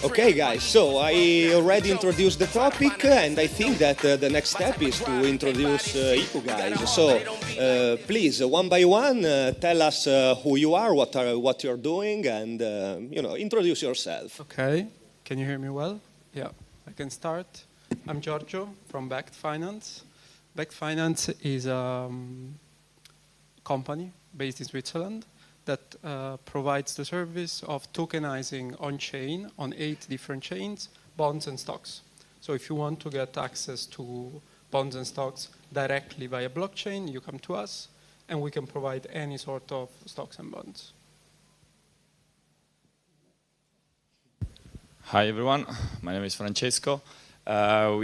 Okay, guys, so I already introduced the topic, and I think that the next step is to introduce you guys. So, please, one by one, tell us who you are, what you're doing, and introduce yourself. Okay, can you hear me well? Yeah, I can start. I'm Giorgio from Backed Finance. Backed Finance is a company based in Switzerland that provides the service of tokenizing on-chain, on 8 different chains, bonds and stocks. So if you want to get access to bonds and stocks directly via blockchain, you come to us, and we can provide any sort of stocks and bonds. Hi, everyone. My name is Francesco. I'm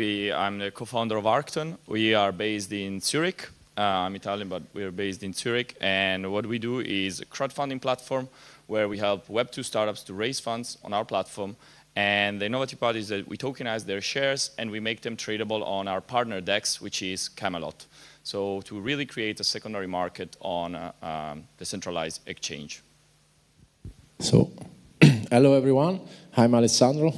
the co-founder of Arcton. We are based in Zurich. I'm Italian, but we're based in Zurich. And what we do is a crowdfunding platform where we help Web2 startups to raise funds on our platform. And the innovative part is that we tokenize their shares and we make them tradable on our partner DEX, which is Camelot. So to really create a secondary market on a decentralized exchange. So, hello everyone. I'm Alessandro.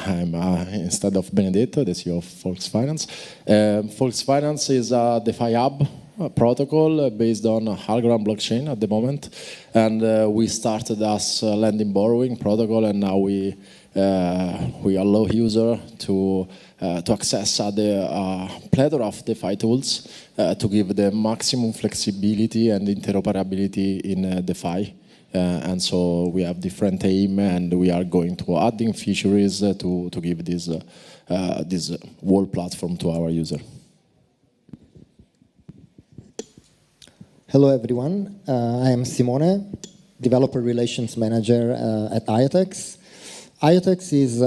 I'm instead of Benedetto, the CEO of Volksfinance. Volksfinance is a DeFi hub protocol based on Algorand blockchain at the moment, and we started as a lending borrowing protocol, and now we allow user to access the plethora of DeFi tools to give the maximum flexibility and interoperability in DeFi. And so we have different aim, and we are going to adding features to give this whole platform to our user. Hello everyone, I am Simone, Developer Relations Manager at IoTeX. IoTeX is,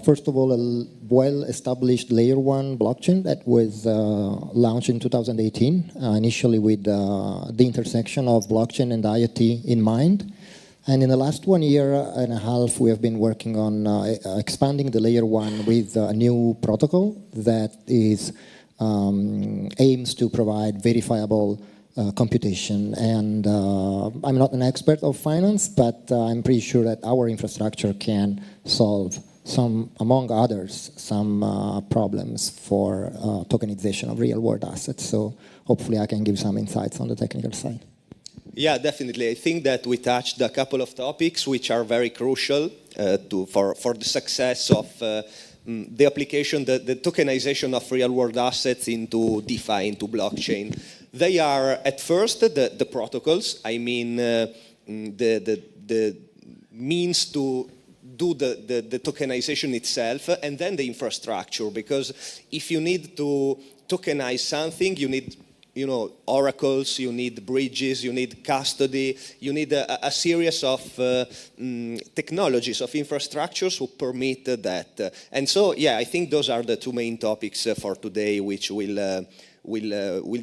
first of all, a well-established layer 1 blockchain that was launched in 2018, initially with the intersection of blockchain and IoT in mind. And in the last 1 year and a half, we have been working on expanding the layer 1 with a new protocol that is aims to provide verifiable computation. And I'm not an expert of finance, but I'm pretty sure that our infrastructure can solve some, among others, some problems for tokenization of real-world assets. So hopefully I can give some insights on the technical side. Yeah, definitely. I think that we touched a couple of topics which are very crucial for the success of the application, the tokenization of real-world assets into DeFi, into blockchain. They are, at first, the protocols. I mean, the means to do the tokenization itself, and then the infrastructure. Because if you need to tokenize something, you need oracles, you need bridges, you need custody, you need a series of technologies, of infrastructures who permit that. And so, yeah, I think those are the two main topics for today, which we'll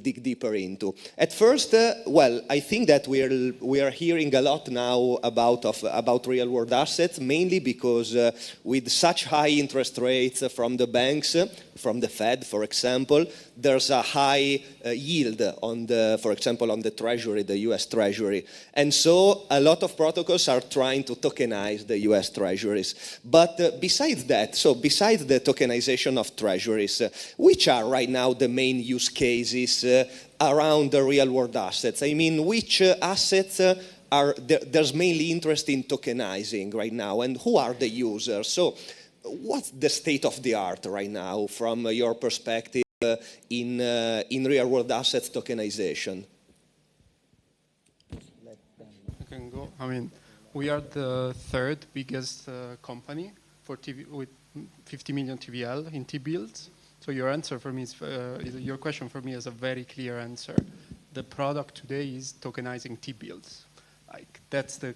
dig deeper into. At first, well, I think that we are hearing a lot now about real-world assets, mainly because with such high interest rates from the banks, from the Fed, for example, there's a high yield on for example, on the Treasury, the US Treasury. And so a lot of protocols are trying to tokenize the US Treasuries. But besides that, so besides the tokenization of Treasuries, which are right now the main use cases around the real-world assets? I mean, which assets there's mainly interest in tokenizing right now, and who are the users? So what's the state of the art right now from your perspective in real-world assets tokenization? I can go. I mean, we are the third biggest company for TV with 50 million TVL in T-bills. So your answer for me is, your question for me is a very clear answer. The product today is tokenizing T-bills. Like, that's the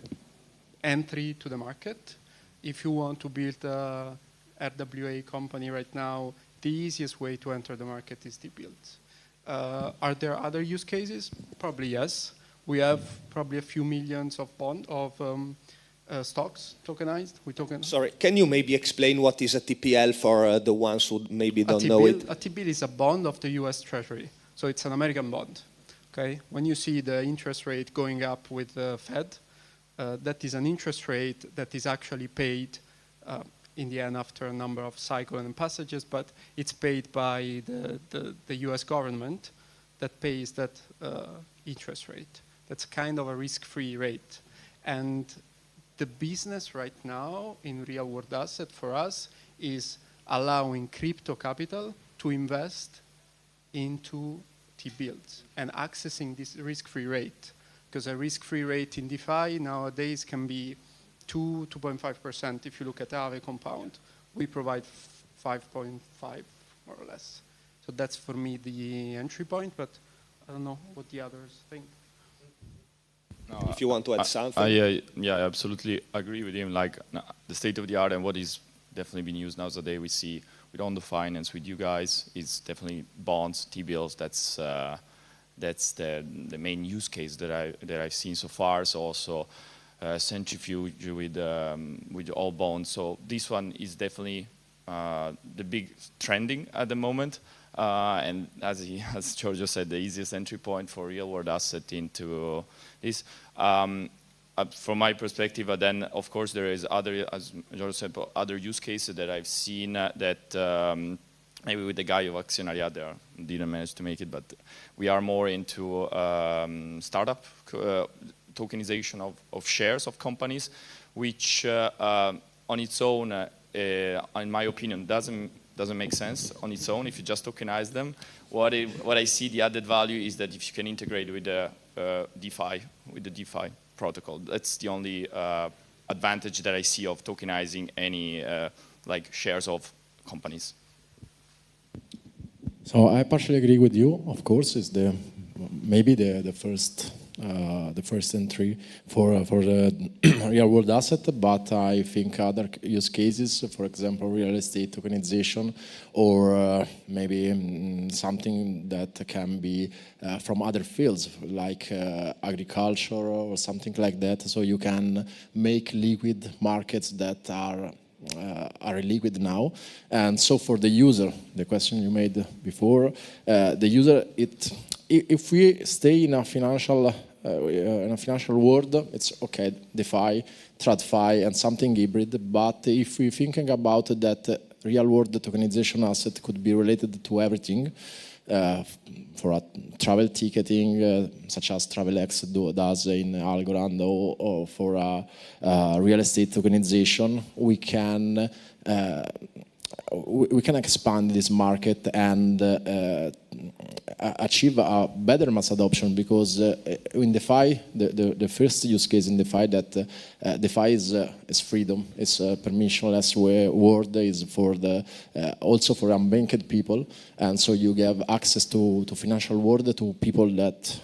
entry to the market. If you want to build a RWA company right now, the easiest way to enter the market is T-bills. Are there other use cases? Probably yes. We have probably a few millions of stocks tokenized. Sorry, can you maybe explain what is a TPL for the ones who maybe don't know it? A T-bill is a bond of the US Treasury. So it's an American bond. Okay? When you see the interest rate going up with the Fed, that is an interest rate that is actually paid in the end after a number of cycles and passages, but it's paid by the US government that pays that interest rate. That's kind of a risk-free rate. And the business right now in real world asset for us is allowing crypto capital to invest into T-bills and accessing this risk-free rate. Because a risk-free rate in DeFi nowadays can be 2.5% if you look at Aave compound. We provide 5.5 more or less. So that's for me the entry point, but I don't know what the others think. No, if you want to add something. I absolutely agree with him. Like the state of the art and what is definitely being used nowadays, we see with on the finance with you guys is definitely bonds, T-bills. That's the main use case that I've seen so far. So also centrifuge with all bonds. So this one is definitely the big trending at the moment. And as Giorgio said, the easiest entry point for real world asset into this. From my perspective, then of course there is other, as Giorgio said, other use cases that I've seen that maybe with the guy of Accionariat there didn't manage to make it, but we are more into startup tokenization of shares of companies, which on its own, in my opinion, doesn't make sense on its own if you just tokenize them. What I see the added value is that if you can integrate with the DeFi protocol, that's the only advantage that I see of tokenizing any like shares of companies. So I partially agree with you. Of course, is maybe the first entry for the real world asset, but I think other use cases, for example, real estate tokenization, or maybe something that can be from other fields like agriculture or something like that. So you can make liquid markets that are liquid now. And so for the user, the question you made before, the user, if we stay in a financial world, it's okay, DeFi, TradFi, and something hybrid. But if we're thinking about that real world tokenization asset could be related to everything, for a travel ticketing, such as TravelX does in Algorand, or for a real estate tokenization, we can expand this market and achieve a better mass adoption, because in DeFi, the first use case in DeFi that DeFi is freedom, it's permissionless world, is for also for unbanked people, and so you have access to financial world to people that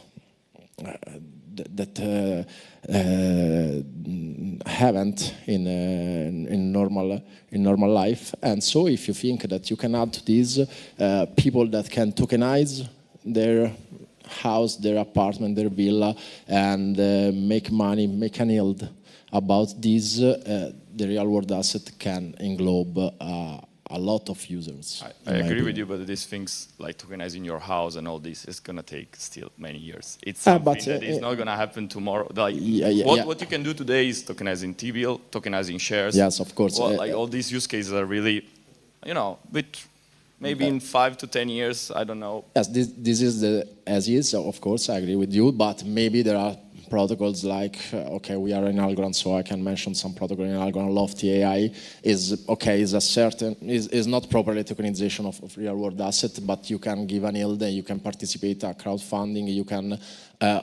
haven't in normal life. And so if you think that you can add to these people that can tokenize their house, their apartment, their villa, and make money, make an yield about this, the real world asset can englobe a lot of users. I agree with you, but these things like tokenizing your house and all this is going to take still many years. It's something that is not going to happen tomorrow. Like what you can do today is tokenizing T-bill, tokenizing shares. Yes, of course. Well, like all these use cases are really, but maybe in 5 to 10 years, I don't know. Yes, this is the as is. So of course, I agree with you, but maybe there are protocols like, okay, we are in Algorand, so I can mention some protocol in Algorand. Lofty AI is not properly tokenization of real world asset, but you can give an yield and you can participate at crowdfunding, you can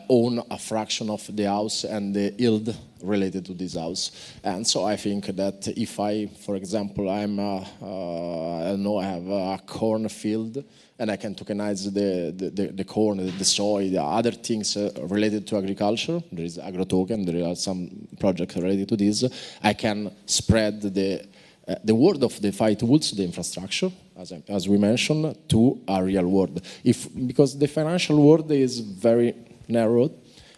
own a fraction of the house and the yield related to this house. And so I think that if I, for example, I have a corn field, and I can tokenize the corn, the soy, the other things related to agriculture. There is AgroToken, there are some projects related to this. I can spread the word of DeFi tools, the infrastructure, as we mentioned, to a real world. Because the financial world is very narrow,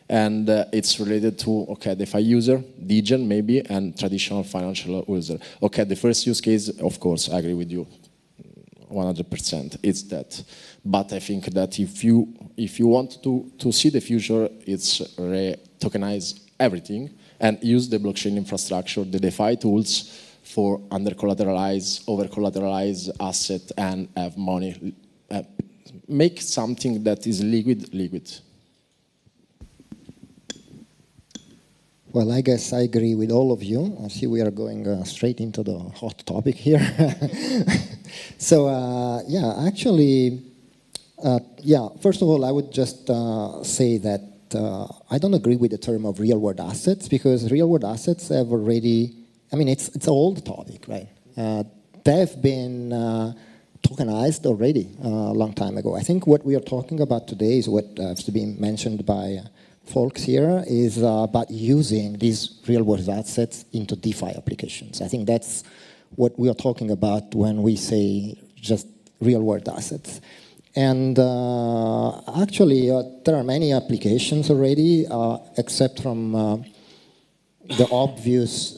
and it's related to, okay, DeFi user, degen maybe, and traditional financial user. Okay, the first use case, of course, I agree with you. 100%, it's that. But I think that if you want to see the future, it's tokenize everything and use the blockchain infrastructure, the DeFi tools, for under-collateralized, over-collateralized asset and have money. Make something that is liquid. Well, I guess I agree with all of you. I see we are going straight into the hot topic here. So, yeah, actually, first of all, I would just say that I don't agree with the term of real-world assets, because real-world assets have already, I mean, it's an old topic, right? They've been tokenized already a long time ago. I think what we are talking about today is what has been mentioned by folks here, is about using these real-world assets into DeFi applications. I think that's what we are talking about when we say just real-world assets. And actually, there are many applications already, except from the obvious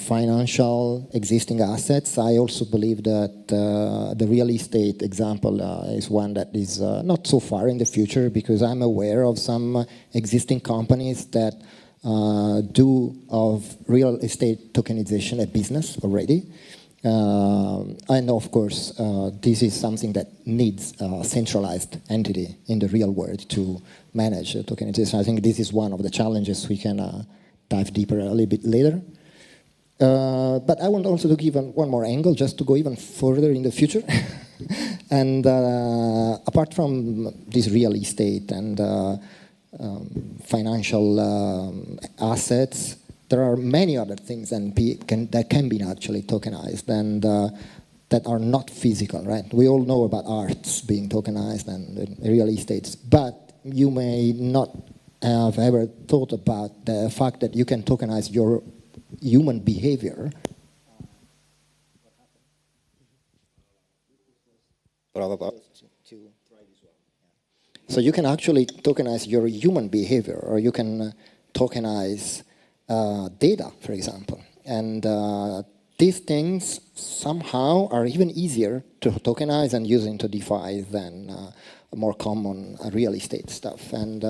financial existing assets. I also believe that the real estate example is one that is not so far in the future, because I'm aware of some existing companies that do of real estate tokenization a business already. And of course, this is something that needs a centralized entity in the real world to manage tokenization. I think this is one of the challenges we can dive deeper a little bit later. But I want also to give one more angle, just to go even further in the future. And apart from this real estate and financial assets, there are many other things that can be actually tokenized and that are not physical, right? We all know about arts being tokenized and real estates, but you may not have ever thought about the fact that you can tokenize your human behavior. So you can actually tokenize your human behavior, or you can tokenize data, for example. And these things somehow are even easier to tokenize and use into DeFi than more common real estate stuff. And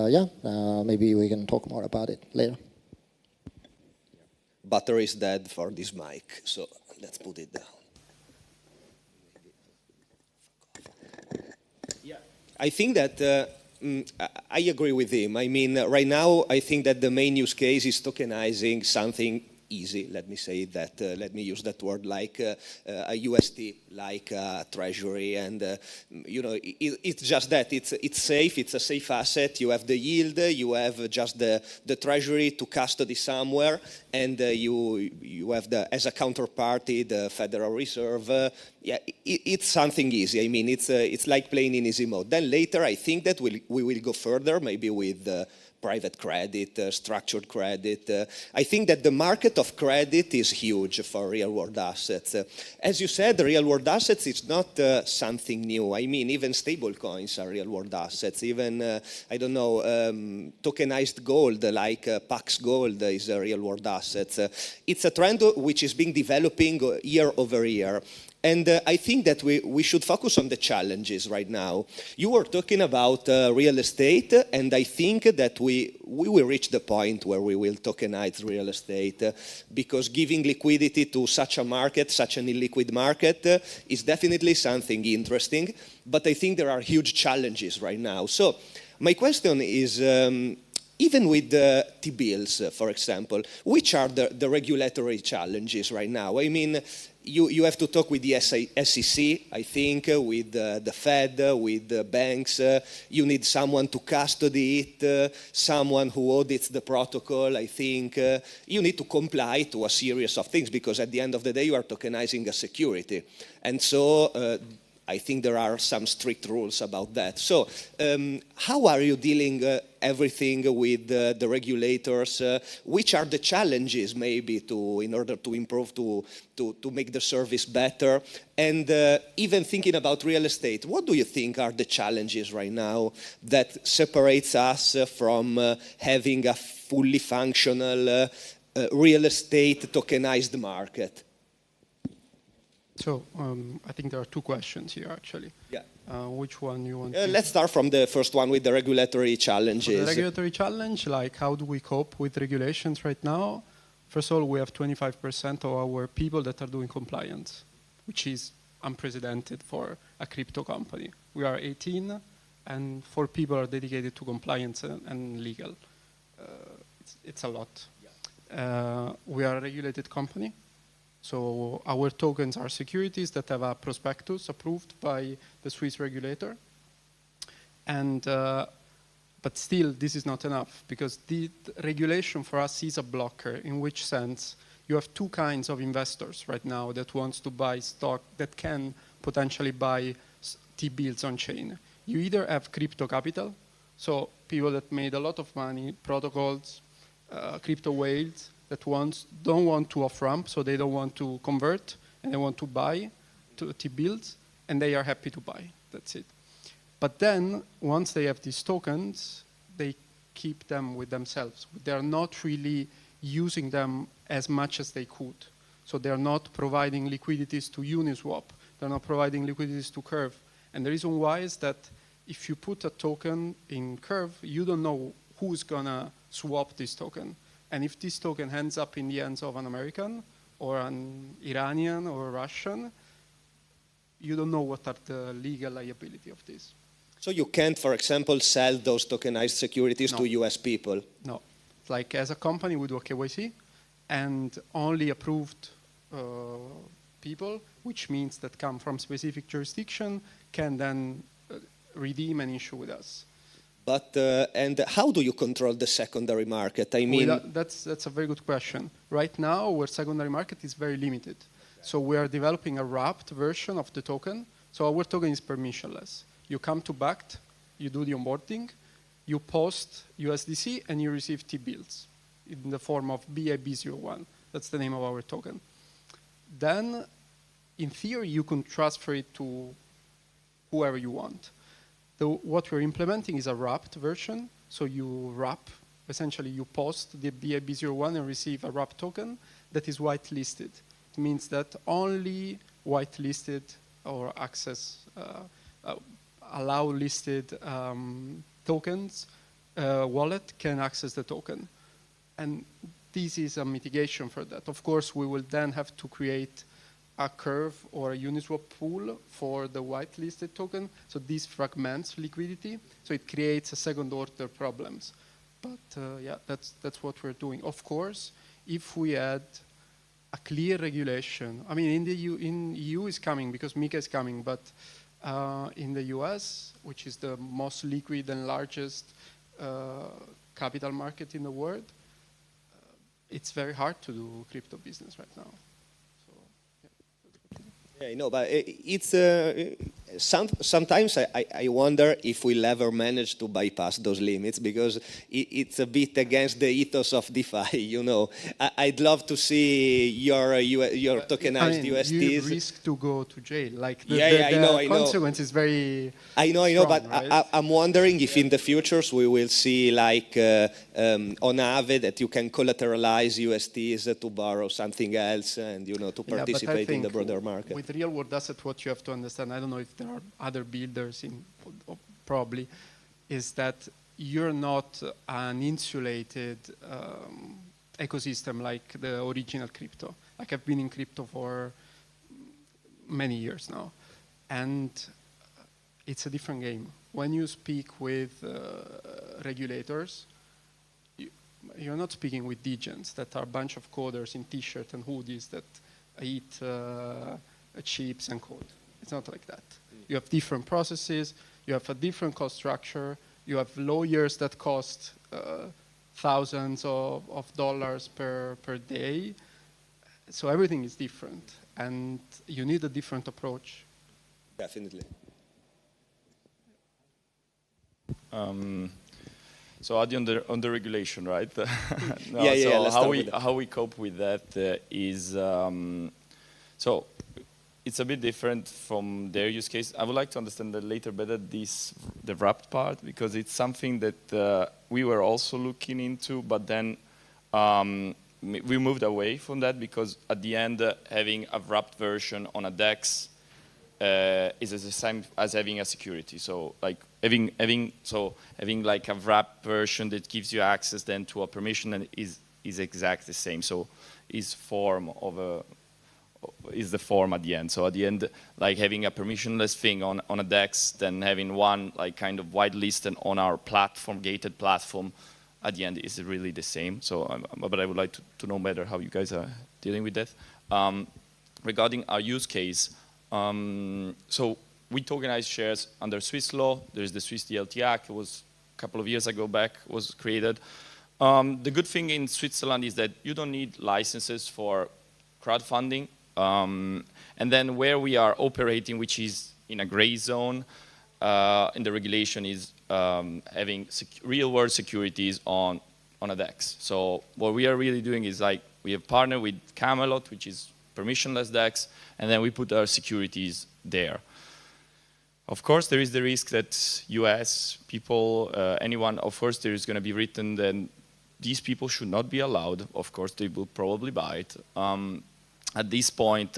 maybe we can talk more about it later. Battery is dead for this mic, so let's put it down. Yeah, I think that I agree with him. I mean, right now, I think that the main use case is tokenizing something easy, let me say that, let me use that word, like a UST, like a treasury, and you know, it's just that, it's safe, it's a safe asset, you have the yield, you have just the treasury to custody somewhere, and you have as a counterparty the Federal Reserve. Yeah, it's something easy. I mean, it's like playing in easy mode. Then later, I think that we will go further, maybe with private credit, structured credit. I think that the market of credit is huge for real-world assets. As you said, real-world assets is not something new. I mean, even stable coins are real-world assets. Even, I don't know, tokenized gold, like Pax Gold is a real-world asset. It's a trend which is being developing year over year. And I think that we should focus on the challenges right now. You were talking about real estate, and I think that we will reach the point where we will tokenize real estate, because giving liquidity to such a market, such an illiquid market, is definitely something interesting. But I think there are huge challenges right now. So my question is, even with the T-bills, for example, which are the regulatory challenges right now? I mean, you have to talk with the SEC, I think, with the Fed, with the banks. You need someone to custody it, someone who audits the protocol, I think. You need to comply to a series of things, because at the end of the day, you are tokenizing a security. And so I think there are some strict rules about that. So how are you dealing everything with the regulators? Which are the challenges maybe in order to improve, to make the service better? And even thinking about real estate, what do you think are the challenges right now that separates us from having a fully functional real estate tokenized market? So I think there are two questions here, actually. Yeah. Which one you want? Let's start from the first one with the regulatory challenges. So the regulatory challenge, like how do we cope with regulations right now? First of all, we have 25% of our people that are doing compliance, which is unprecedented for a crypto company. We are 18, and 4 people are dedicated to compliance and legal. It's a lot. Yeah. We are a regulated company. So our tokens are securities that have a prospectus approved by the Swiss regulator. And, but still, this is not enough, because the regulation for us is a blocker, in which sense you have 2 kinds of investors right now that wants to buy stock, that can potentially buy T-bills on chain. You either have crypto capital, so people that made a lot of money, protocols, crypto whales, that don't want to off-ramp, so they don't want to convert, and they want to buy T-bills, and they are happy to buy. That's it. But then, once they have these tokens, they keep them with themselves. They are not really using them as much as they could. So they are not providing liquidities to Uniswap. They're not providing liquidities to Curve. And the reason why is that if you put a token in Curve, you don't know who's gonna swap this token. And if this token ends up in the hands of an American or an Iranian or a Russian, you don't know what are the legal liability of this. So you can't, for example, sell those tokenized securities to US people? No. Like as a company, we do a KYC, and only approved people, which means that come from specific jurisdiction, can then redeem and issue with us. But and how do you control the secondary market? I mean, that's a very good question. Right now, our secondary market is very limited. So we are developing a wrapped version of the token. So our token is permissionless. You come to Bakkt, you do the onboarding, you post USDC, and you receive T-bills in the form of BIB01. That's the name of our token. Then, in theory, you can transfer it to whoever you want. What we're implementing is a wrapped version. So you wrap, essentially you post the BIB01 and receive a wrapped token that is whitelisted. It means that only whitelisted or access, allow listed tokens wallet can access the token. And this is a mitigation for that. Of course, we will then have to create a Curve or a Uniswap pool for the whitelisted token. So this fragments liquidity. So it creates a second order problems. But yeah, that's what we're doing. Of course, if we had a clear regulation, I mean, in EU is coming because MiCA is coming, but in the US, which is the most liquid and largest capital market in the world, it's very hard to do crypto business right now. Yeah, I know, but it's sometimes I wonder if we'll ever manage to bypass those limits, because it's a bit against the ethos of DeFi. You know, I'd love to see your tokenized USDs. You risk to go to jail. Like I know. Consequence is very. I know, strong, but right? I'm wondering if in the futures we will see like on Aave that you can collateralize USDs to borrow something else and to participate in the broader market. With real world asset, what you have to understand, I don't know if there are other builders probably, is that you're not an insulated ecosystem like the original crypto. Like I've been in crypto for many years now, and it's a different game. When you speak with regulators, you're not speaking with degens that are a bunch of coders in t-shirts and hoodies that eat chips and code. It's not like that. You have different processes, you have a different cost structure, you have lawyers that cost thousands of dollars per day. So everything is different, and you need a different approach. Definitely. So Adi, on the regulation, right? No, so how we cope with that is so it's a bit different from their use case. I would like to understand that later better the wrapped part, because it's something that we were also looking into, but then we moved away from that because at the end, having a wrapped version on a DEX is the same as having a security. So like having like a wrapped version that gives you access then to a permission and is exactly the same. So is the form at the end. So at the end, like having a permissionless thing on a DEX, then having one like kind of whitelisted on our platform, gated platform, at the end is really the same. So, but I would like to know better how you guys are dealing with that. Regarding our use case, so we tokenize shares under Swiss law. There's the Swiss DLT Act. It was a couple of years ago back, was created. The good thing in Switzerland is that you don't need licenses for crowdfunding. And then where we are operating, which is in a gray zone in the regulation, is having real-world securities on a DEX. So what we are really doing is like we have partnered with Camelot, which is permissionless DEX, and then we put our securities there. Of course, there is the risk that US people, anyone, of course, there is going to be written that these people should not be allowed. Of course, they will probably buy it. At this point,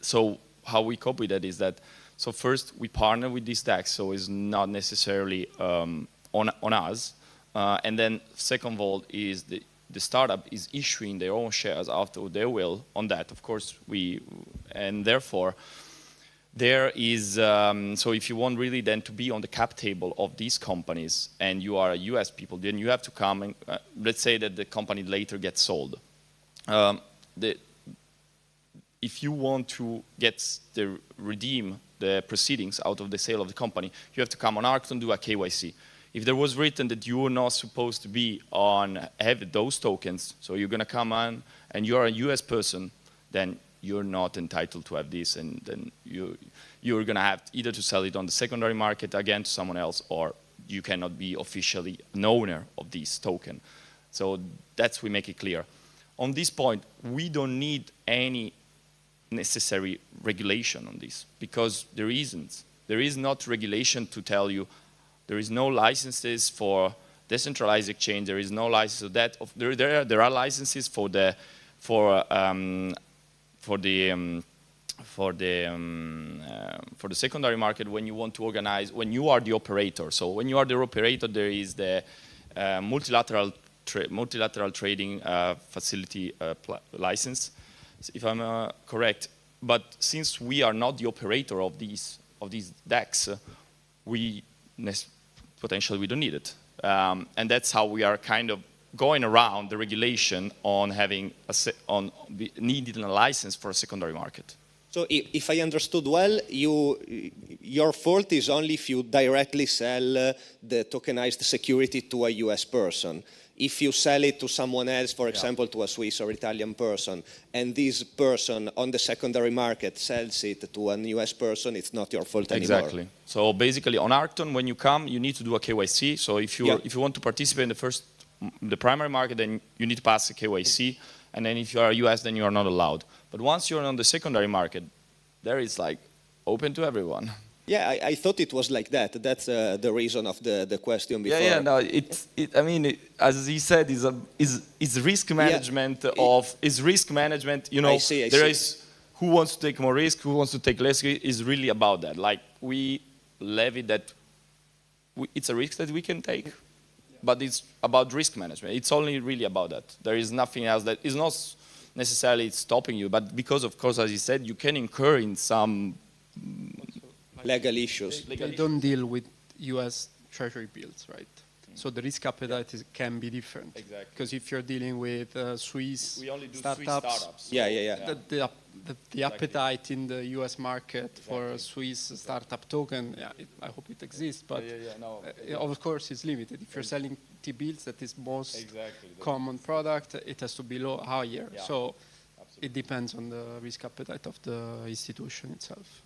so how we cope with that is that, so first we partner with this DEX, so it's not necessarily on us. And then second of all is the startup is issuing their own shares after their will on that. Of course, and therefore, there is, so if you want really then to be on the cap table of these companies and you are a US people, then you have to come and, let's say that the company later gets sold. If you want to redeem the proceedings out of the sale of the company, you have to come on Arcton, do a KYC. If there was written that you were not supposed to be have those tokens, so you're going to come on and you're a US person, then you're not entitled to have this, and then you're going to have either to sell it on the secondary market again to someone else, or you cannot be officially an owner of this token. So that's, we make it clear. On this point, we don't need any necessary regulation on this, because there isn't. There is not regulation to tell you. There is no licenses for decentralized exchange. There is no license of that. There are licenses for the secondary market when you want to organize, when you are the operator. So when you are the operator, there is the multilateral trading facility license, if I'm correct. But since we are not the operator of these DEX, potentially we don't need it. And that's how we are kind of going around the regulation on having needing a license for a secondary market. So if I understood well, your fault is only if you directly sell the tokenized security to a US person. If you sell it to someone else, for example, to a Swiss or Italian person, and this person on the secondary market sells it to a US person, it's not your fault anymore. Exactly. So basically on Arcton, when you come, you need to do a KYC. So if you want to participate in the primary market, then you need to pass a KYC. And then if you are US, then you are not allowed. But once you're on the secondary market, there is like open to everyone. Yeah, I thought it was like that. That's the reason of the question before. Yeah, no, I mean, as he said, is risk management is risk management. You know, I see. There is who wants to take more risk, who wants to take less risk. Is really about that. Like we levy that. It's a risk that we can take, but it's about risk management. It's only really about that. There is nothing else that is not necessarily stopping you, but because of course, as he said, you can incur in some legal issues. They don't deal with US treasury bills, right? So the risk appetite can be different. Exactly. Because if you're dealing with Swiss we only do startups, Swiss startups. Yeah. the appetite in the US market for a Swiss startup token, I hope it exists, but of course it's limited. If you're selling T-bills, that is most common product, it has to be higher. Yeah. So it depends on the risk appetite of the institution itself.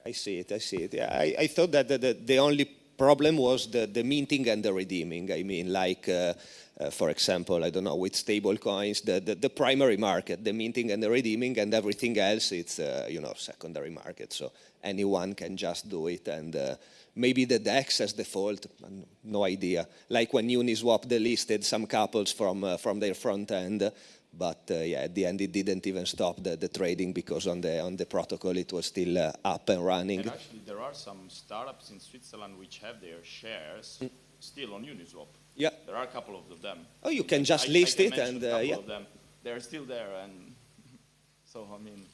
I see it. Yeah, I thought that the only problem was the minting and the redeeming. I mean, like, for example, I don't know, with stable coins, the primary market, the minting and the redeeming, and everything else, it's, you know, secondary market. So anyone can just do it. And maybe the DEX as default, no idea. Like when Uniswap delisted some couples from their front end, but yeah, at the end it didn't even stop the trading because on the protocol it was still up and running. And actually there are some startups in Switzerland which have their shares still on Uniswap. Yeah. There are a couple of them. Oh, you can just list it and yeah. Of them. They're still there, and so I mean,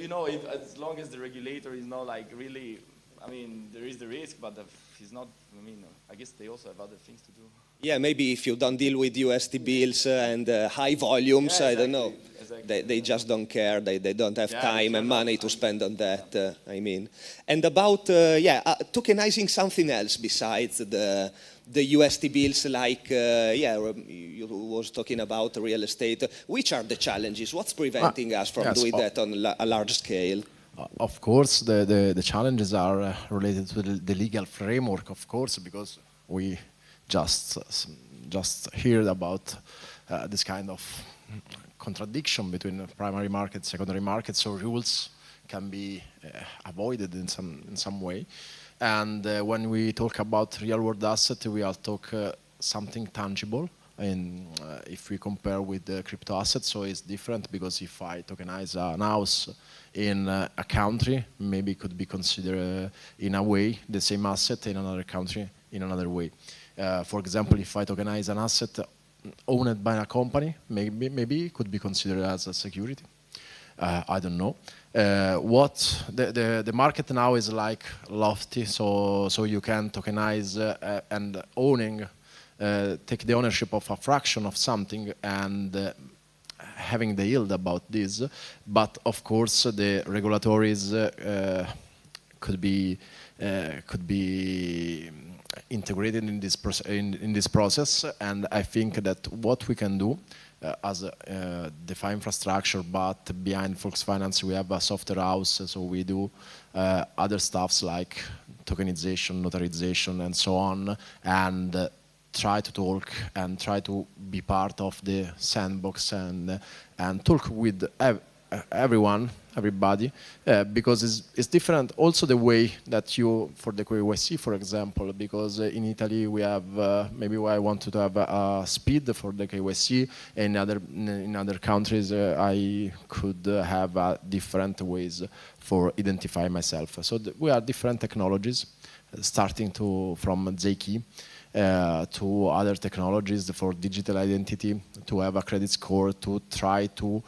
you know, as long as the regulator is not like really, I mean, there is the risk, but he's not. I mean, I guess they also have other things to do. Yeah, maybe if you don't deal with USD bills and high volumes, yeah, exactly. I don't know. Exactly. They just don't care. They don't have time and money to spend on that. I mean, and about tokenizing something else besides the USD bills, like you was talking about real estate. Which are the challenges? What's preventing us from doing that on a large scale? Of course, the challenges are related to the legal framework, of course, because we just heard about this kind of contradiction between primary markets, secondary markets, so rules can be avoided in some way. And when we talk about real-world asset, we are talk something tangible. And if we compare with the crypto assets, so it's different because if I tokenize an house in a country, maybe it could be considered in a way the same asset in another country in another way. For example, if I tokenize an asset owned by a company, maybe it could be considered as a security. I don't know. What the market now is like lofty, so you can tokenize and owning, take the ownership of a fraction of something and having the yield about this. But of course, the regulatories could be integrated in this process, and I think that what we can do as a DeFi infrastructure, but behind Volksfinance we have a software house, so we do other stuffs like tokenization, notarization, and so on, and try to talk and try to be part of the sandbox and talk with everybody, because it's different also the way that you, for the KYC, for example, because in Italy we have, maybe I wanted to have a speed for the KYC, and in other countries I could have different ways for identify myself. So we are different technologies, starting from Zkey to other technologies for digital identity, to have a credit score, to try to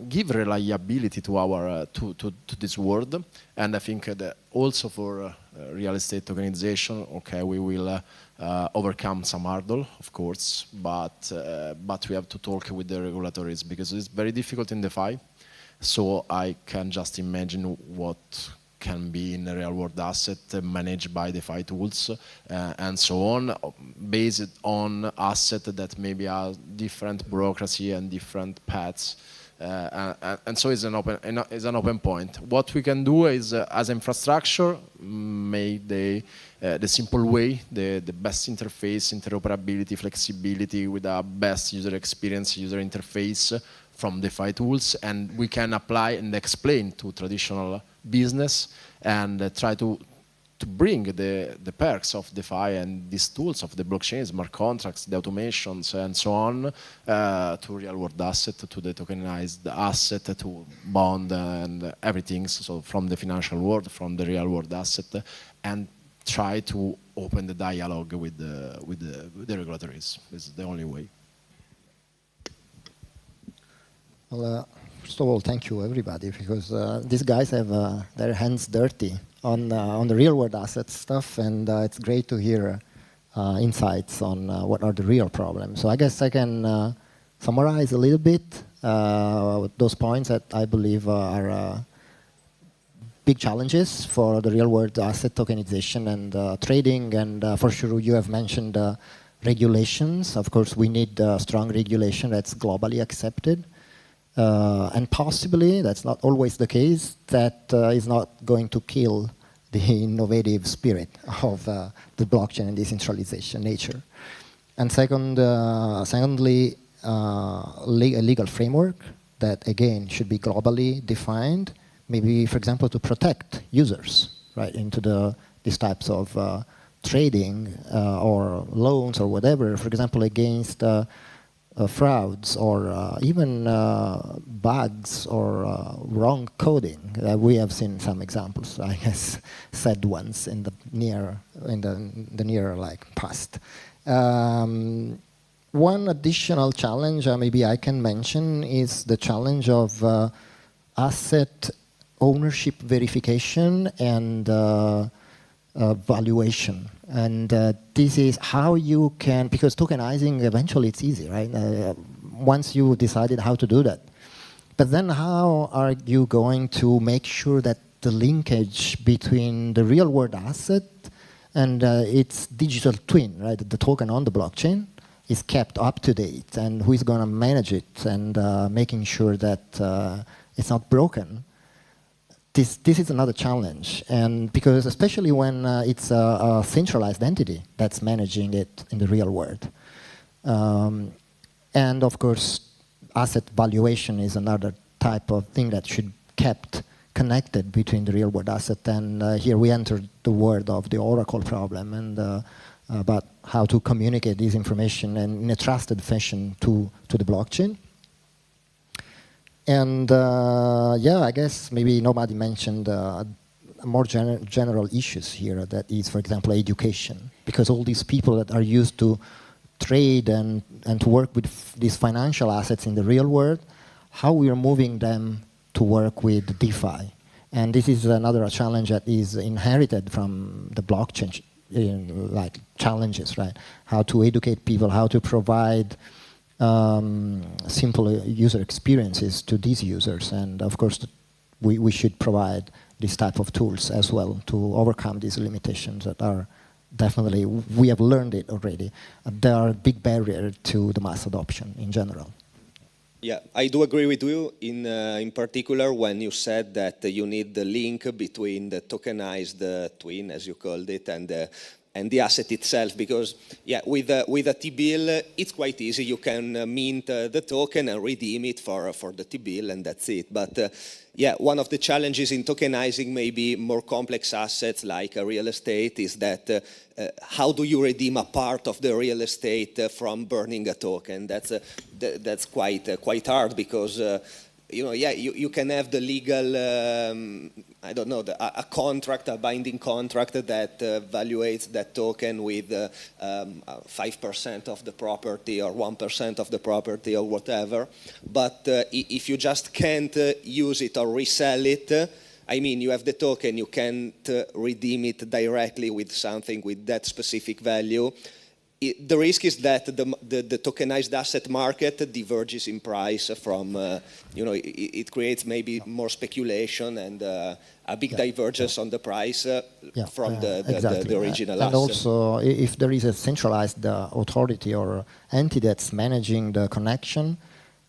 give reliability to our to this world. And I think that also for real estate tokenization, okay, we will overcome some hurdle, of course, but we have to talk with the regulators because it's very difficult in DeFi. So I can just imagine what can be in a real world asset managed by DeFi tools and so on, based on asset that maybe are different bureaucracy and different paths. And so it's an open point. What we can do is, as infrastructure, make the simple way, the best interface, interoperability, flexibility with the best user experience, user interface from DeFi tools, and we can apply and explain to traditional business and try to bring the perks of DeFi and these tools of the blockchain, smart contracts, the automations, and so on, to real-world asset, to the tokenized asset, to bond and everything. So from the financial world, from the real-world asset, and try to open the dialogue with the regulators. This is the only way. Well, first of all, thank you everybody, because these guys have their hands dirty on the real world asset stuff, and it's great to hear insights on what are the real problems. So I guess I can summarize a little bit those points that I believe are big challenges for the real world asset tokenization and trading, and for sure you have mentioned regulations. Of course, we need strong regulation that's globally accepted. And possibly, that's not always the case, that is not going to kill the innovative spirit of the blockchain and decentralization nature. And secondly, a legal framework that, again, should be globally defined, maybe, for example, to protect users, right, into these types of trading or loans or whatever, for example, against frauds or even bugs or wrong coding. We have seen some examples, I guess, sad ones in the near past. One additional challenge maybe I can mention is the challenge of asset ownership verification and valuation. And this is how you can, because tokenizing eventually it's easy, right? Once you decided how to do that. But then how are you going to make sure that the linkage between the real world asset and its digital twin, right, the token on the blockchain, is kept up to date, and who is going to manage it and making sure that it's not broken? This is another challenge, and because especially when it's a centralized entity that's managing it in the real world. And of course, asset valuation is another type of thing that should be kept connected between the real world asset, and here we enter the world of the oracle problem and about how to communicate this information in a trusted fashion to the blockchain. And yeah, I guess maybe nobody mentioned more general issues here, that is, for example, education. Because all these people that are used to trade and to work with these financial assets in the real world, how we are moving them to work with DeFi. And this is another challenge that is inherited from the blockchain like challenges, right? How to educate people, how to provide simple user experiences to these users. And of course, we should provide this type of tools as well to overcome these limitations that are definitely, we have learned it already. They are a big barrier to the mass adoption in general. Yeah, I do agree with you in particular when you said that you need the link between the tokenized twin, as you called it, and the asset itself, because yeah, with a T-bill, it's quite easy. You can mint the token and redeem it for the T-bill, and that's it. But yeah, one of the challenges in tokenizing maybe more complex assets like real estate is that how do you redeem a part of the real estate from burning a token? That's quite hard, because you know, yeah, you can have the legal, I don't know, a contract, a binding contract that evaluates that token with 5% of the property or 1% of the property or whatever. But if you just can't use it or resell it, I mean, you have the token, you can't redeem it directly with something with that specific value. The risk is that the tokenized asset market diverges in price from, you know, it creates maybe more speculation and a big divergence on the price from the original asset. And also, if there is a centralized authority or entity that's managing the connection,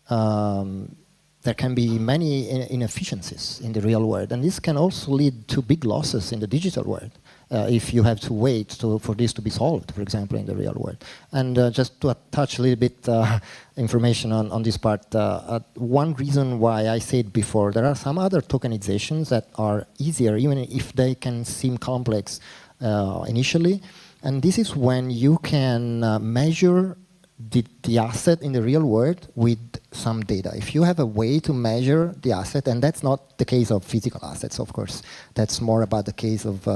there can be many inefficiencies in the real world. And this can also lead to big losses in the digital world. If you have to wait for this to be solved, for example, in the real world. And just to touch a little bit information on this part, one reason why I said before, there are some other tokenizations that are easier, even if they can seem complex initially. And this is when you can measure the asset in the real world with some data. If you have a way to measure the asset, and that's not the case of physical assets, of course, that's more about the case of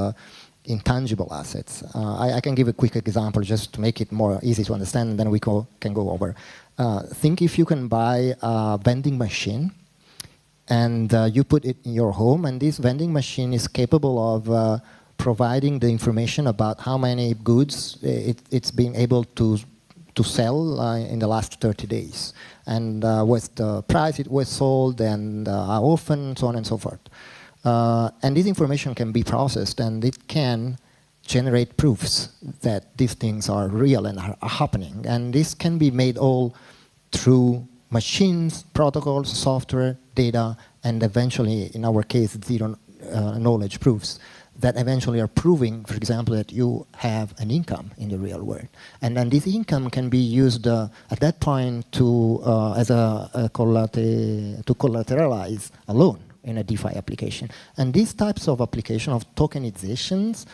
intangible assets. I can give a quick example just to make it more easy to understand, and then we can go over. Think if you can buy a vending machine and you put it in your home, and this vending machine is capable of providing the information about how many goods it's being able to sell in the last 30 days, and what's the price it was sold, and how often, so on and so forth. And this information can be processed, and it can generate proofs that these things are real and are happening. And this can be made all through machines, protocols, software, data, and eventually, in our case, zero knowledge proofs that eventually are proving, for example, that you have an income in the real world. And then this income can be used at that point to, to collateralize a loan in a DeFi application. And these types of application of tokenizations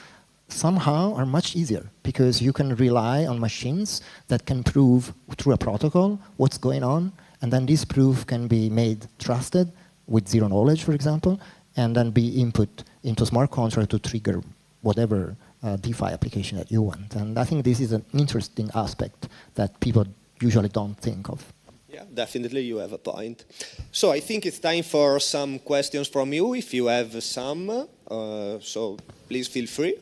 somehow are much easier because you can rely on machines that can prove through a protocol what's going on, and then this proof can be made trusted with zero knowledge, for example, and then be input into smart contract to trigger whatever DeFi application that you want. And I think this is an interesting aspect that people usually don't think of. Yeah, definitely you have a point. So I think it's time for some questions from you, if you have some. So please feel free.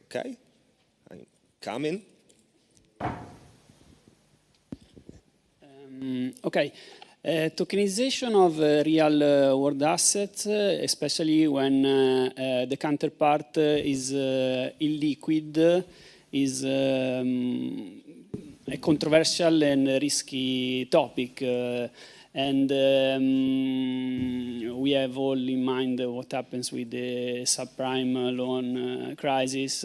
Okay, I'm coming. Okay. Tokenization of real world assets, especially when the counterpart is illiquid, is a controversial and risky topic. And we have all in mind what happens with the subprime loan crisis.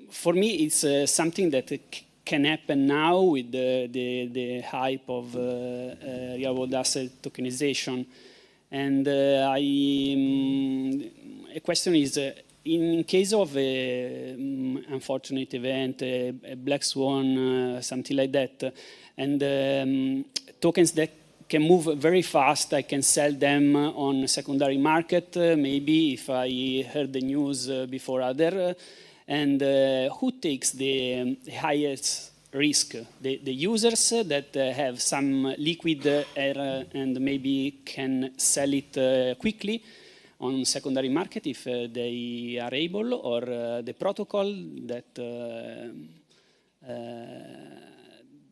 For me, it's something that can happen now with the hype of real world asset tokenization. And a question is, in case of an unfortunate event, a black swan, something like that, and tokens that can move very fast, I can sell them on secondary market, maybe if I heard the news before other. And who takes the highest risk? The users that have some liquid and maybe can sell it quickly on secondary market if they are able, or the protocol that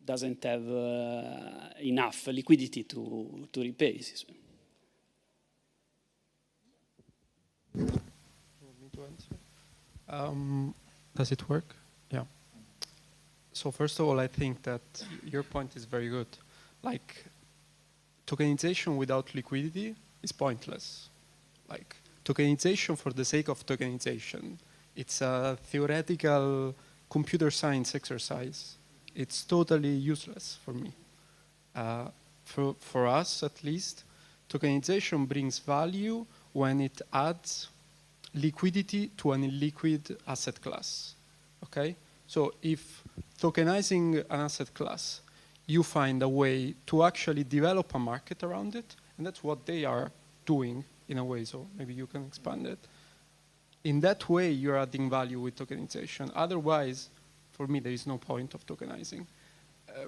doesn't have enough liquidity to repay. You want me to answer? Does it work? Yeah. So first of all, I think that your point is very good. Like, tokenization without liquidity is pointless. Like, tokenization for the sake of tokenization, it's a theoretical computer science exercise. It's totally useless for me. For us, at least, tokenization brings value when it adds liquidity to an illiquid asset class. Okay? So if tokenizing an asset class, you find a way to actually develop a market around it, and that's what they are doing in a way, so maybe you can expand it. In that way, you're adding value with tokenization. Otherwise, for me, there is no point of tokenizing.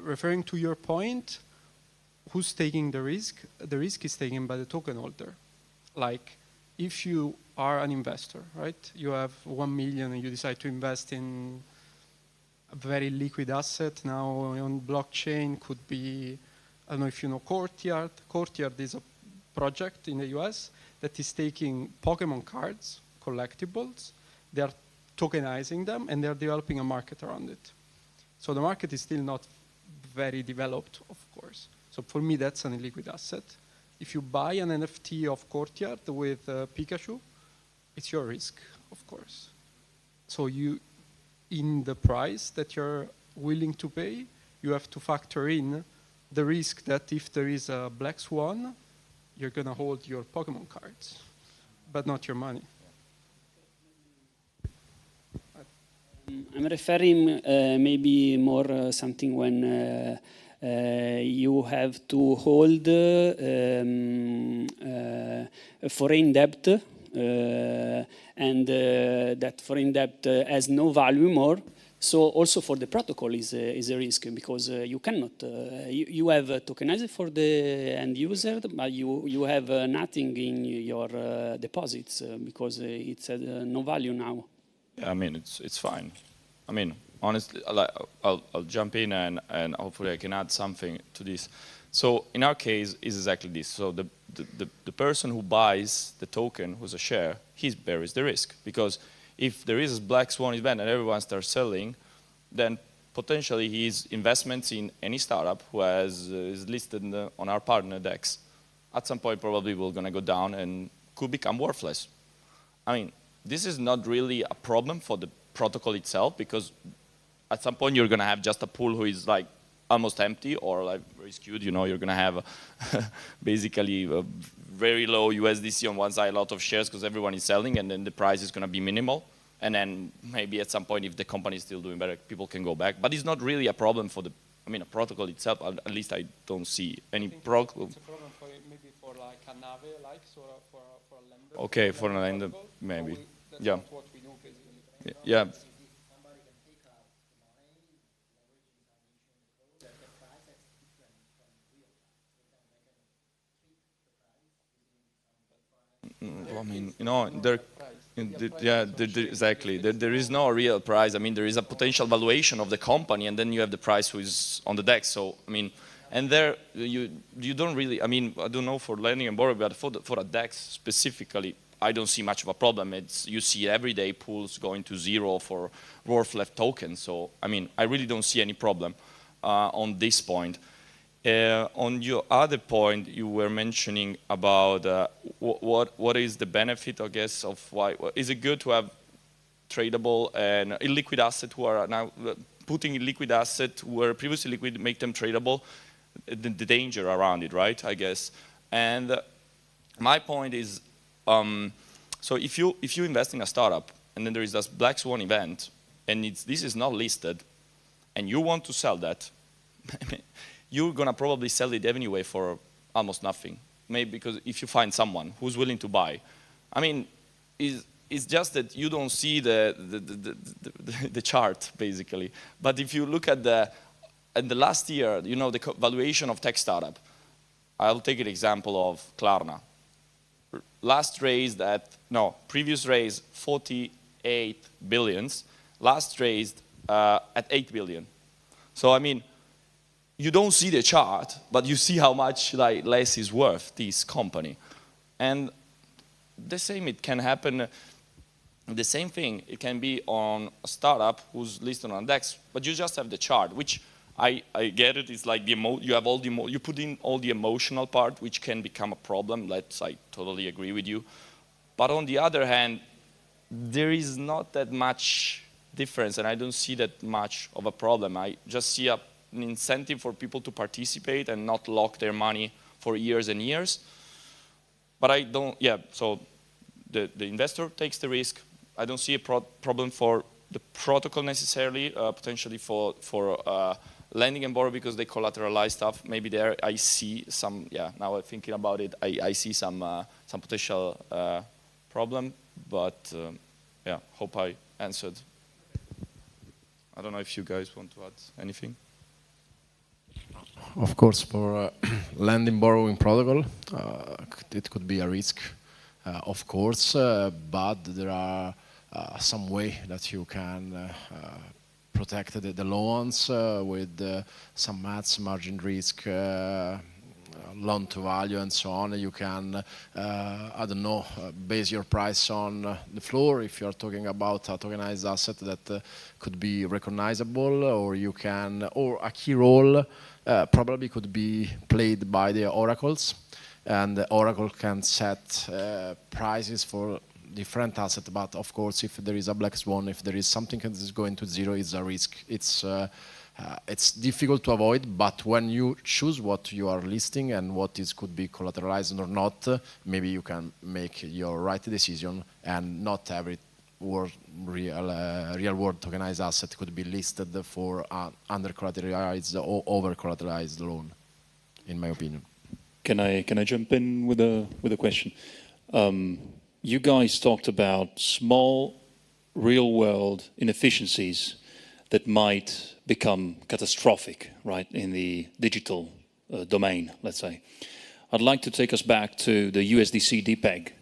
Referring to your point, who's taking the risk? The risk is taken by the token holder. Like, if you are an investor, right? You have 1 million and you decide to invest in a very liquid asset. Now on blockchain could be, I don't know if you know Courtyard. Courtyard is a project in the US that is taking Pokemon cards, collectibles. They are tokenizing them and they're developing a market around it. So the market is still not very developed, of course. So for me, that's an illiquid asset. If you buy an NFT of Courtyard with Pikachu, it's your risk, of course. So you, in the price that you're willing to pay, you have to factor in the risk that if there is a black swan, you're going to hold your Pokemon cards, but not your money. I'm referring maybe more something when you have to hold foreign debt, and that foreign debt has no value more. So also for the protocol is a risk, because you cannot, you have tokenized for the end user, but you have nothing in your deposits because it's no value now. Yeah, I mean, it's fine. I mean, honestly, I'll jump in and hopefully I can add something to this. So in our case, it's exactly this. So the person who buys the token, who's a share, he bears the risk. Because if there is a black swan event and everyone starts selling, then potentially his investments in any startup who is listed on our partner DEX, at some point probably will going to go down and could become worthless. I mean, this is not really a problem for the protocol itself, because at some point you're going to have just a pool who is like almost empty or like very skewed. You know, you're going to have basically a very low USDC on one side, a lot of shares because everyone is selling, and then the price is going to be minimal. And then maybe at some point, if the company is still doing better, people can go back. But it's not really a problem for the, I mean, a protocol itself. At least I don't see any problem. It's a problem for maybe for like a Nave, like so for a lender. Okay, for a lender, maybe. That's Yeah. not what we know basically. Yeah. I mean, you know, exactly. There is no real price. I mean, there is a potential valuation of the company, and then you have the price who is on the DEX. So, I mean, and there you don't really. I mean, I don't know for lending and borrowing, but for a DEX specifically, I don't see much of a problem. It's you see everyday pools going to zero for worthless tokens. So, I mean, I really don't see any problem on this point. On your other point, you were mentioning about what is the benefit, I guess, of why is it good to have tradable and illiquid asset who are now putting illiquid asset who were previously liquid, make them tradable, the danger around it, right? I guess. And my point is, so if you invest in a startup and then there is this black swan event and this is not listed, and you want to sell that. You're going to probably sell it anyway for almost nothing. Maybe because if you find someone who's willing to buy. I mean, it's just that you don't see the chart, basically. But if you look at the last year, you know, the valuation of tech startup, I'll take an example of Klarna. Previous raise, 48 billions. Last raised at 8 billion. So, I mean, you don't see the chart, but you see how much like less is worth this company. And the same, it can happen, the same thing, it can be on a startup who's listed on DEX, but you just have the chart, which I get it, it's like you have all the you put in all the emotional part, which can become a problem. I totally agree with you. But on the other hand, there is not that much difference, and I don't see that much of a problem. I just see an incentive for people to participate and not lock their money for years and years. But I don't, so the investor takes the risk. I don't see a problem for the protocol necessarily, potentially for lending and borrow because they collateralize stuff. Maybe there I see some, now I'm thinking about it, I see some potential problem, but hope I answered. I don't know if you guys want to add anything. Of course, for lending borrowing protocol, it could be a risk, of course, but there are some way that you can protect the loans with some maths, margin risk, loan to value and so on. You can, I don't know, base your price on the floor if you're talking about a tokenized asset that could be recognizable, or you can, or a key role probably could be played by the oracles, and the oracle can set prices for different assets. But of course, if there is a black swan, if there is something that is going to zero, it's a risk. It's difficult to avoid, but when you choose what you are listing and what could be collateralized or not, maybe you can make your right decision, and not every real world tokenized asset could be listed for under collateralized or over collateralized loan, in my opinion. Can I jump in with a question? You guys talked about small real world inefficiencies that might become catastrophic, right, in the digital domain, let's say. I'd like to take us back to the USDC DPEG,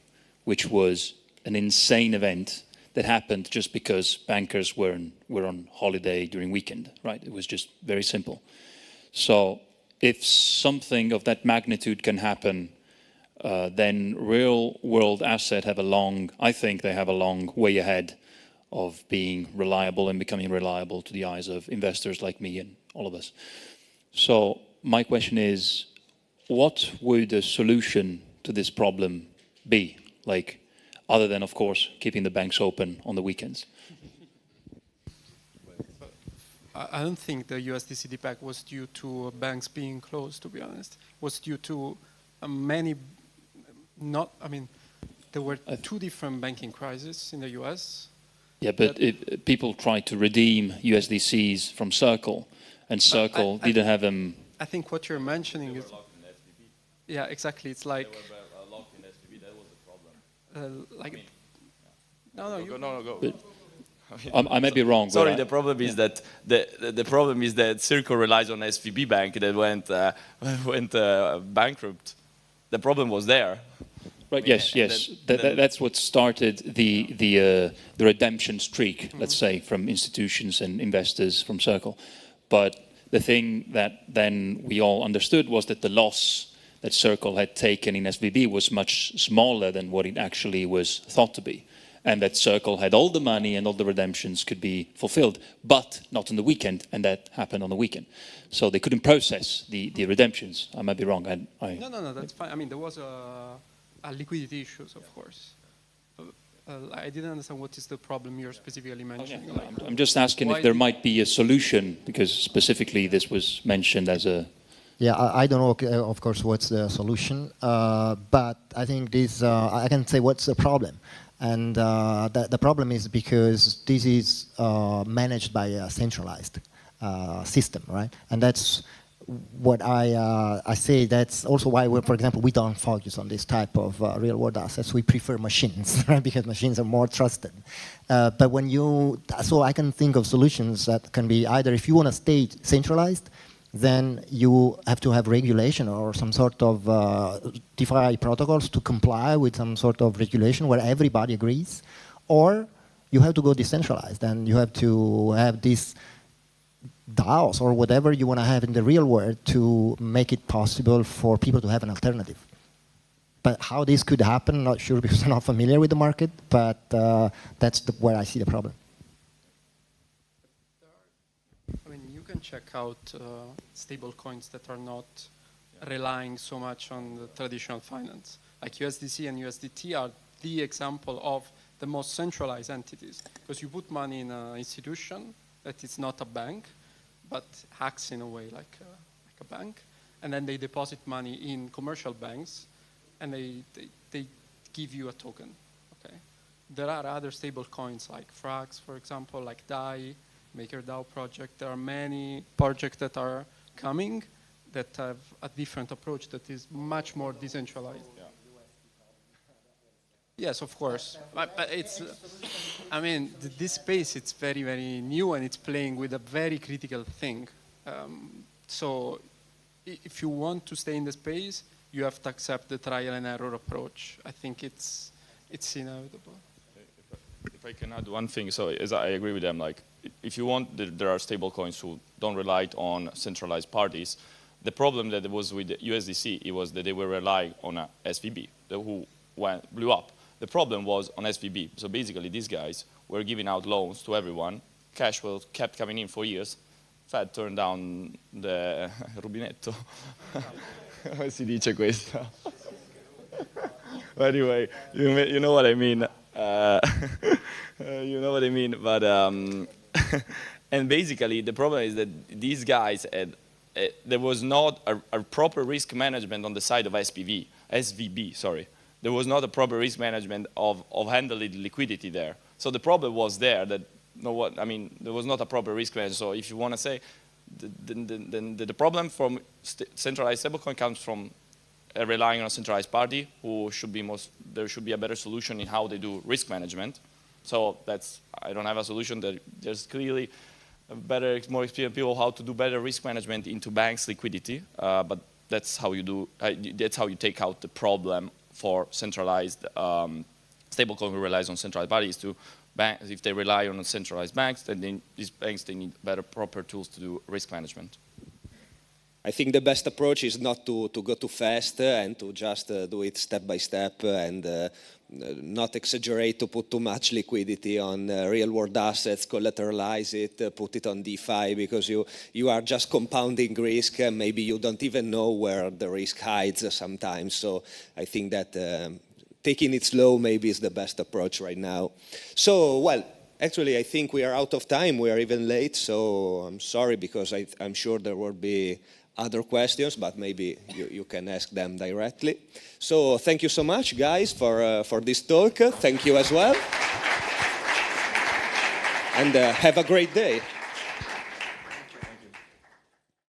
which was an insane event that happened just because bankers were on holiday during weekend, right? It was just very simple. So if something of that magnitude can happen, then real world assets have I think they have a long way ahead of being reliable and becoming reliable to the eyes of investors like me and all of us. So my question is, what would the solution to this problem be? like, other than, of course, keeping the banks open on the weekends? I don't think the USDC DPEG was due to banks being closed, to be honest. It was due to there were two different banking crises in the US. Yeah, but people tried to redeem USDCs from Circle, and Circle didn't have them. I think what you're mentioning is... Yeah, exactly. It's like... They were locked in SVB, that was the problem. Go. I may be wrong. Sorry, the problem is that the problem is that Circle relies on SVB Bank that went bankrupt. The problem was there. Right. Yes. That's what started the redemption streak. Let's say from institutions and investors from Circle. But the thing that then we all understood was that the loss that Circle had taken in SVB was much smaller than what it actually was thought to be. And that Circle had all the money and all the redemptions could be fulfilled, but not on the weekend, and that happened on the weekend. So they couldn't process the redemptions. I might be wrong. No, that's fine. I mean, there was a liquidity issues, of course. I didn't understand what is the problem you're specifically mentioning. Oh, yeah. I'm just asking if there might be a solution, because specifically this was mentioned as a... Yeah, I don't know, of course, what's the solution, but I think this, I can say what's the problem. And the problem is because this is managed by a centralized system, right? And that's what I say. That's also why, for example, we don't focus on this type of real-world assets. We prefer machines, right? Because machines are more trusted. But so I can think of solutions that can be either, if you want to stay centralized, then you have to have regulation or some sort of DeFi protocols to comply with some sort of regulation where everybody agrees, or you have to go decentralized and you have to have these DAOs or whatever you want to have in the real world to make it possible for people to have an alternative. But how this could happen, not sure because I'm not familiar with the market, but that's where I see the problem. You can check out stable coins that are not relying so much on the traditional finance. Like USDC and USDT are the example of the most centralized entities, because you put money in an institution that is not a bank, but acts in a way like a bank, and then they deposit money in commercial banks, and they give you a token. Okay. There are other stable coins like Frax, for example, like DAI, MakerDAO project. There are many projects that are coming that have a different approach that is much more decentralized. Yeah. Yes, of course. But it's, I mean, this space, it's very, very new and it's playing with a very critical thing. So if you want to stay in the space, you have to accept the trial and error approach. I think it's inevitable. If I can add one thing, so as I agree with them, like, if you want, there are stable coins who don't rely on centralized parties. The problem that was with the USDC, it was that they were relying on a SVB, who blew up. The problem was on SVB. So basically, these guys were giving out loans to everyone. Cash flow kept coming in for years. Fed turned down the rubinetto. Come si dice questo? Anyway, you know what I mean. You know what I mean, but and basically the problem is that these guys had there was not a proper risk management on the side of SVB. Sorry, there was not a proper risk management of handling the liquidity there. So the problem was there that there was not a proper risk management. So if you want to say the problem from centralized stablecoin comes from relying on a centralized party who should be there should be a better solution in how they do risk management. So I don't have a solution. There's clearly more experienced people how to do better risk management into banks' liquidity, but that's how you do. That's how you take out the problem for centralized stablecoin who relies on centralized parties. To banks, if they rely on centralized banks, then these banks they need better, proper tools to do risk management. I think the best approach is not to go too fast and to just do it step by step and not exaggerate to put too much liquidity on real-world assets, collateralize it, put it on DeFi, because you are just compounding risk and maybe you don't even know where the risk hides sometimes. So I think that taking it slow maybe is the best approach right now. So, well, actually, I think we are out of time. We are even late, so I'm sorry because I'm sure there will be other questions, but maybe you can ask them directly. So thank you so much, guys, for this talk. Thank you as well. And have a great day.